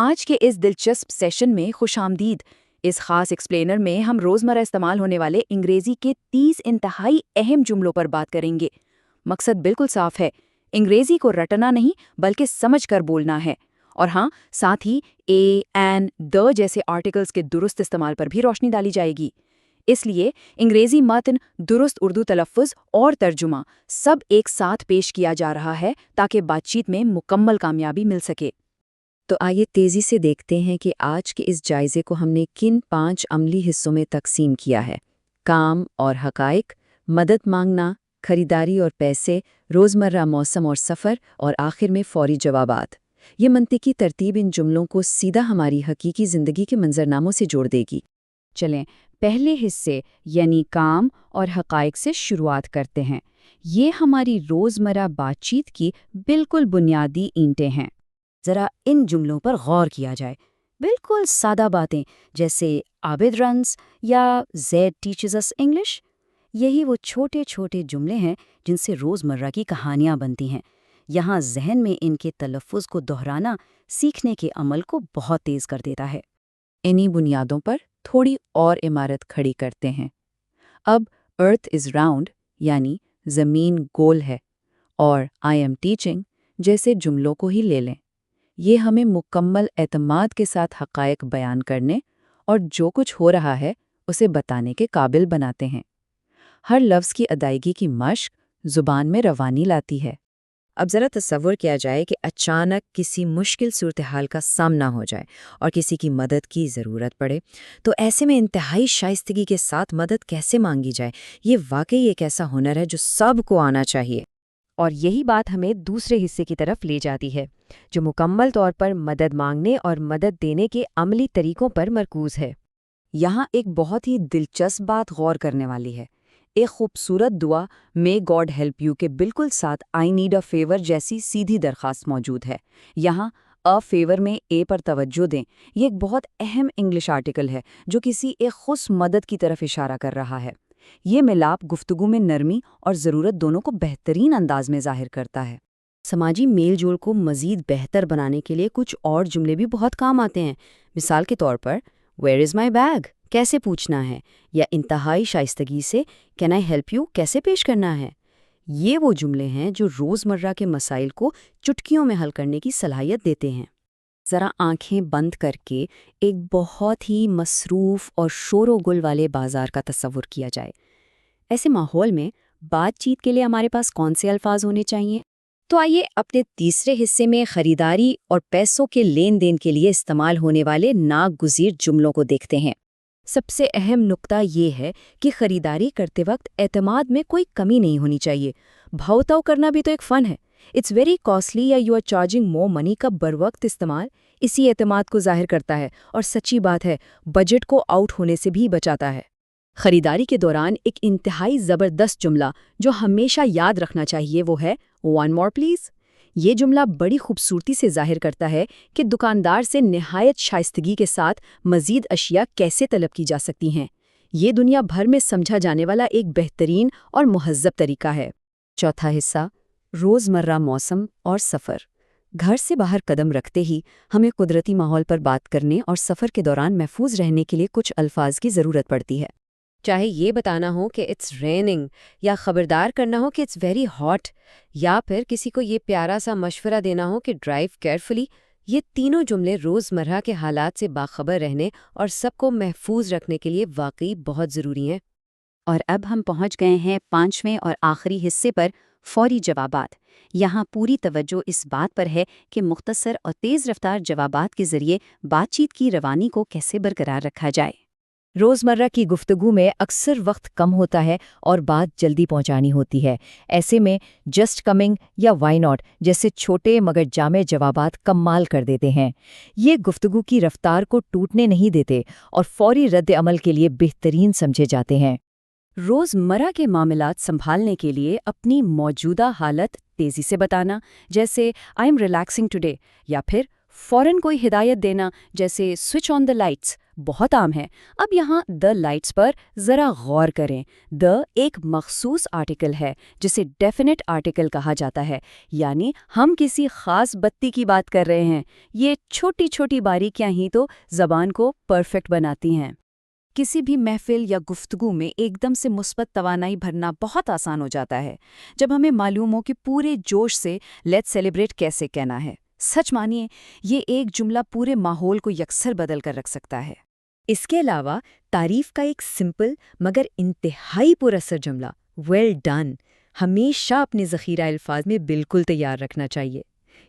آج کے اس دلچسپ سیشن میں خوش آمدید۔ اس خاص ایکسپلینر میں ہم روزمرہ استعمال ہونے والے انگریزی کے 30 انتہائی اہم جملوں پر بات کریں گے۔ مقصد بالکل صاف ہے، انگریزی کو رٹنا نہیں بلکہ سمجھ کر بولنا ہے۔ اور ہاں، ساتھ ہی اے، این، د جیسے آرٹیکلز کے درست استعمال پر بھی روشنی ڈالی جائے گی۔ اس لیے انگریزی متن، درست اردو تلفظ اور ترجمہ سب ایک ساتھ پیش کیا جا رہا ہے تاکہ بات چیت میں مکمل کامیابی مل سکے۔ تو آئیے تیزی سے دیکھتے ہیں کہ آج کے اس جائزے کو ہم نے کن 5 عملی حصوں میں تقسیم کیا ہے۔ کام اور حقائق، مدد مانگنا، خریداری اور پیسے، روزمرہ موسم اور سفر، اور آخر میں فوری جوابات۔ یہ منطقی ترتیب ان جملوں کو سیدھا ہماری حقیقی زندگی کے منظرناموں سے جوڑ دے گی۔ چلیں پہلے حصے یعنی کام اور حقائق سے شروعات کرتے ہیں۔ یہ ہماری روزمرہ بات چیت کی بالکل بنیادی اینٹیں ہیں۔ ذرا ان جملوں پر غور کیا جائے۔ بالکل سادہ باتیں جیسے عابد رنز یا زید ٹیچز اس انگلش، یہی وہ چھوٹے چھوٹے جملے ہیں جن سے روزمرہ کی کہانیاں بنتی ہیں۔ یہاں ذہن میں ان کے تلفظ کو دہرانا سیکھنے کے عمل کو بہت تیز کر دیتا ہے۔ انہی بنیادوں پر تھوڑی اور عمارت کھڑی کرتے ہیں۔ اب ارتھ از راؤنڈ یعنی زمین گول ہے، اور آئی ایم ٹیچنگ جیسے جملوں کو ہی لے لیں۔ یہ ہمیں مکمل اعتماد کے ساتھ حقائق بیان کرنے اور جو کچھ ہو رہا ہے اسے بتانے کے قابل بناتے ہیں۔ ہر لفظ کی ادائیگی کی مشق زبان میں روانی لاتی ہے۔ اب ذرا تصور کیا جائے کہ اچانک کسی مشکل صورتحال کا سامنا ہو جائے اور کسی کی مدد کی ضرورت پڑے، تو ایسے میں انتہائی شائستگی کے ساتھ مدد کیسے مانگی جائے؟ یہ واقعی ایک ایسا ہنر ہے جو سب کو آنا چاہیے۔ اور یہی بات ہمیں دوسرے حصے کی طرف لے جاتی ہے، جو مکمل طور پر مدد مانگنے اور مدد دینے کے عملی طریقوں پر مرکوز ہے۔ یہاں ایک بہت ہی دلچسپ بات غور کرنے والی ہے۔ ایک خوبصورت دعا مے گاڈ ہیلپ یو کے بالکل ساتھ آئی نیڈ اے فیور جیسی سیدھی درخواست موجود ہے۔ یہاں اے فیور میں اے پر توجہ دیں۔ یہ ایک بہت اہم انگلش آرٹیکل ہے جو کسی ایک خاص مدد کی طرف اشارہ کر رہا ہے۔ یہ ملاپ گفتگو میں نرمی اور ضرورت دونوں کو بہترین انداز میں ظاہر کرتا ہے۔ سماجی میل جول کو مزید بہتر بنانے کے لیے کچھ اور جملے بھی بہت کام آتے ہیں۔ مثال کے طور پر ویئر از مائی بیگ کیسے پوچھنا ہے، یا انتہائی شائستگی سے کین آئی ہیلپ یو کیسے پیش کرنا ہے۔ یہ وہ جملے ہیں جو روزمرہ کے مسائل کو چٹکیوں میں حل کرنے کی صلاحیت دیتے ہیں۔ ذرا آنکھیں بند کر کے ایک بہت ہی مصروف اور شور و گل والے بازار کا تصور کیا جائے۔ ایسے ماحول میں بات چیت کے لیے ہمارے پاس کون سے الفاظ ہونے چاہیے؟ تو آئیے اپنے تیسرے حصے میں خریداری اور پیسوں کے لین دین کے لیے استعمال ہونے والے ناگزیر جملوں کو دیکھتے ہیں۔ سب سے اہم نقطہ یہ ہے کہ خریداری کرتے وقت اعتماد میں کوئی کمی نہیں ہونی چاہیے۔ بھاؤ تاؤ کرنا بھی تو ایک فن ہے۔ اٹس ویری کاسٹلی یا یو آر چارجنگ مور منی کا بروقت استعمال اسی اعتماد کو ظاہر کرتا ہے، اور سچی بات ہے بجٹ کو آؤٹ ہونے سے بھی بچاتا ہے۔ خریداری کے دوران ایک انتہائی زبردست جملہ جو ہمیشہ یاد رکھنا چاہیے وہ ہے ون مور پلیز۔ یہ جملہ بڑی خوبصورتی سے ظاہر کرتا ہے کہ دکاندار سے نہایت شائستگی کے ساتھ مزید اشیاء کیسے طلب کی جا سکتی ہیں۔ یہ دنیا بھر میں سمجھا جانے والا ایک بہترین اور مہذب طریقہ ہے۔ چوتھا حصہ روزمرہ موسم اور سفر۔ گھر سے باہر قدم رکھتے ہی ہمیں قدرتی ماحول پر بات کرنے اور سفر کے دوران محفوظ رہنے کے لیے کچھ الفاظ کی ضرورت پڑتی ہے۔ چاہے یہ بتانا ہو کہ اٹس ریننگ، یا خبردار کرنا ہو کہ اٹس ویری ہاٹ، یا پھر کسی کو یہ پیارا سا مشورہ دینا ہو کہ ڈرائیو کیئرفلی، یہ تینوں جملے روزمرہ کے حالات سے باخبر رہنے اور سب کو محفوظ رکھنے کے لیے واقعی بہت ضروری ہیں۔ اور اب ہم پہنچ گئے ہیں 5ویں اور آخری حصے پر، فوری جوابات۔ یہاں پوری توجہ اس بات پر ہے کہ مختصر اور تیز رفتار جوابات کے ذریعے بات چیت کی روانی کو کیسے برقرار رکھا جائے۔ روزمرہ کی گفتگو میں اکثر وقت کم ہوتا ہے اور بات جلدی پہنچانی ہوتی ہے۔ ایسے میں جسٹ کمنگ یا وائی ناٹ جیسے چھوٹے مگر جامع جوابات کمال کر دیتے ہیں۔ یہ گفتگو کی رفتار کو ٹوٹنے نہیں دیتے اور فوری رد عمل کے لیے بہترین سمجھے جاتے ہیں۔ روزمرہ کے معاملات سنبھالنے کے لیے اپنی موجودہ حالت تیزی سے بتانا، جیسے آئی ایم ریلیکسنگ ٹوڈے، یا پھر فوراً کوئی ہدایت دینا جیسے سوئچ آن دا لائٹس، بہت عام ہے۔ اب یہاں the lights پر ذرا غور کریں۔ the ایک مخصوص آرٹیکل ہے جسے ڈیفینٹ آرٹیکل کہا جاتا ہے، یعنی ہم کسی خاص بتی کی بات کر رہے ہیں۔ یہ چھوٹی چھوٹی باریکیاں ہی تو زبان کو پرفیکٹ بناتی ہیں۔ کسی بھی محفل یا گفتگو میں ایک دم سے مثبت توانائی بھرنا بہت آسان ہو جاتا ہے جب ہمیں معلوم ہو کہ پورے جوش سے لیٹس سیلیبریٹ کیسے کہنا ہے۔ سچ مانیے، یہ ایک جملہ پورے ماحول کو یکسر بدل کر رکھ سکتا ہے۔ اس کے علاوہ تعریف کا ایک سمپل مگر انتہائی پر اثر جملہ ویل ڈن ہمیشہ اپنے ذخیرہ الفاظ میں بالکل تیار رکھنا چاہیے۔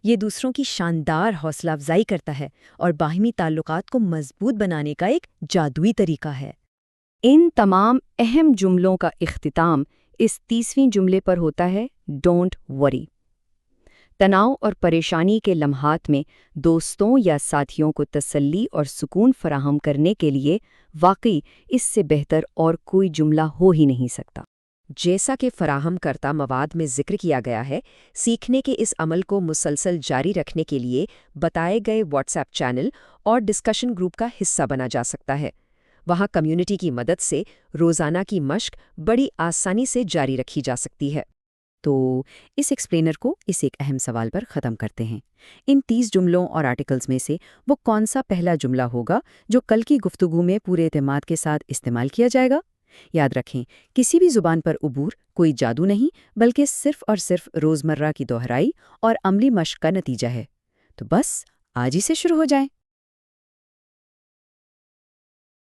یہ دوسروں کی شاندار حوصلہ افزائی کرتا ہے اور باہمی تعلقات کو مضبوط بنانے کا ایک جادوئی طریقہ ہے۔ ان تمام اہم جملوں کا اختتام اس 30ویں جملے پر ہوتا ہے ڈونٹ وری۔ تناؤ اور پریشانی کے لمحات میں دوستوں یا ساتھیوں کو تسلی اور سکون فراہم کرنے کے لیے واقعی اس سے بہتر اور کوئی جملہ ہو ہی نہیں سکتا۔ جیسا کہ فراہم کرتا مواد میں ذکر کیا گیا ہے، سیکھنے کے اس عمل کو مسلسل جاری رکھنے کے لیے بتائے گئے واٹس ایپ چینل اور ڈسکشن گروپ کا حصہ بنا جا سکتا ہے۔ وہاں کمیونٹی کی مدد سے روزانہ کی مشق بڑی آسانی سے جاری رکھی جا سکتی ہے۔ تو اس ایکسپلینر کو اس ایک اہم سوال پر ختم کرتے ہیں۔ ان 30 جملوں اور آرٹیکلز میں سے وہ کون سا پہلا جملہ ہوگا جو کل کی گفتگو میں پورے اعتماد کے ساتھ استعمال کیا جائے گا؟ یاد رکھیں، کسی بھی زبان پر عبور کوئی جادو نہیں، بلکہ صرف اور صرف روزمرہ کی دہرائی اور عملی مشق کا نتیجہ ہے۔ تو بس آج ہی سے شروع ہو جائیں۔